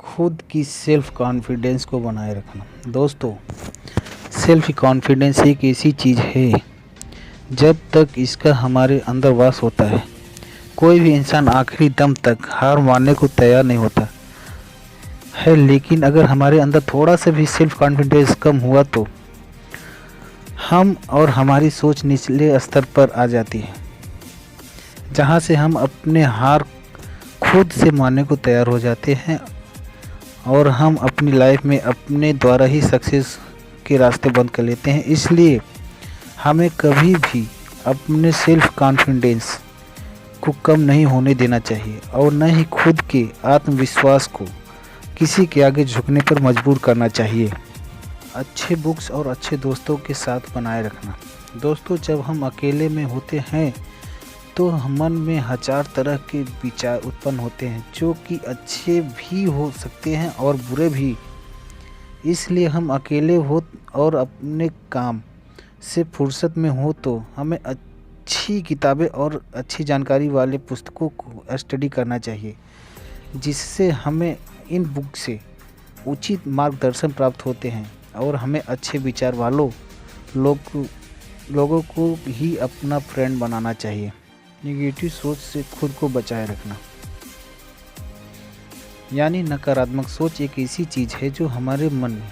खुद की self confidence को बनाए रखना। दोस्तों, सेल्फ कॉन्फिडेंस एक ऐसी चीज़ है, जब तक इसका हमारे अंदर वास होता है, कोई भी इंसान आखिरी दम तक हार मानने को तैयार नहीं होता है। लेकिन अगर हमारे अंदर थोड़ा सा भी सेल्फ कॉन्फिडेंस कम हुआ तो हम और हमारी सोच निचले स्तर पर आ जाती है, जहाँ से हम अपने हार खुद से मानने को तैयार हो जाते हैं और हम अपनी लाइफ में अपने द्वारा ही सक्सेस के रास्ते बंद कर लेते हैं। इसलिए हमें कभी भी अपने सेल्फ कॉन्फिडेंस को कम नहीं होने देना चाहिए और न ही खुद के आत्मविश्वास को किसी के आगे झुकने पर मजबूर करना चाहिए। अच्छे बुक्स और अच्छे दोस्तों के साथ बनाए रखना। दोस्तों, जब हम अकेले में होते हैं तो मन में हजार तरह के विचार उत्पन्न होते हैं, जो कि अच्छे भी हो सकते हैं और बुरे भी। इसलिए हम अकेले हो और अपने काम से फुर्सत में हो तो हमें अच्छी किताबें और अच्छी जानकारी वाले पुस्तकों को स्टडी करना चाहिए, जिससे हमें इन बुक से उचित मार्गदर्शन प्राप्त होते हैं और हमें अच्छे विचार वालों लोगों को ही अपना फ्रेंड बनाना चाहिए। नेगेटिव सोच से खुद को बचाए रखना, यानी नकारात्मक सोच एक ऐसी चीज़ है जो हमारे मन में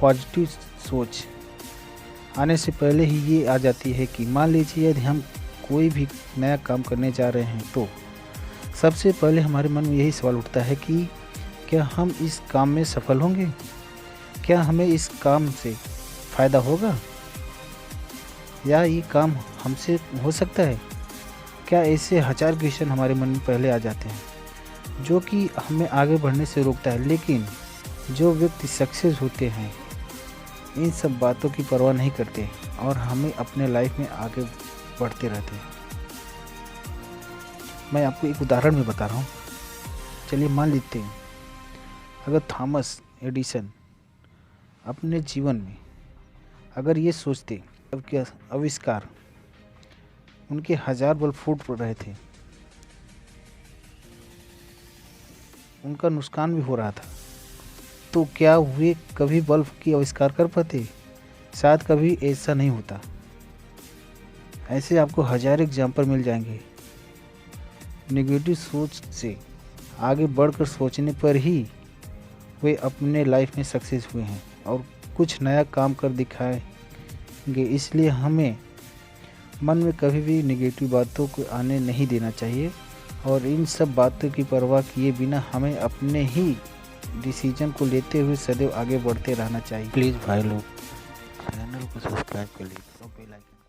पॉजिटिव सोच आने से पहले ही ये आ जाती है कि मान लीजिए यदि हम कोई भी नया काम करने जा रहे हैं तो सबसे पहले हमारे मन में यही सवाल उठता है कि क्या हम इस काम में सफल होंगे, क्या हमें इस काम से फ़ायदा होगा, या ये काम हमसे हो सकता है। क्या ऐसे हजार क्वेश्चन हमारे मन में पहले आ जाते हैं, जो कि हमें आगे बढ़ने से रोकता है। लेकिन जो व्यक्ति सक्सेस होते हैं इन सब बातों की परवाह नहीं करते और हमें अपने लाइफ में आगे बढ़ते रहते हैं। मैं आपको एक उदाहरण में बता रहा हूँ। चलिए मान लेते हैं, अगर थॉमस एडिसन अपने जीवन में अगर ये सोचते अब क्या आविष्कार उनके हजार बल्ब फूट रहे थे, उनका नुकसान भी हो रहा था, तो क्या वे कभी बल्ब की आविष्कार कर पाते? शायद कभी ऐसा नहीं होता। ऐसे आपको हजार एग्जाम्पल मिल जाएंगे। नेगेटिव सोच से आगे बढ़कर सोचने पर ही वे अपने लाइफ में सक्सेस हुए हैं और कुछ नया काम कर दिखाएंगे। इसलिए हमें मन में कभी भी नेगेटिव बातों को आने नहीं देना चाहिए और इन सब बातों की परवाह किए बिना हमें अपने ही डिसीजन को लेते हुए सदैव आगे बढ़ते रहना चाहिए। प्लीज़ भाई लोग चैनल को सब्सक्राइब कर लीजिए और बेल आइकन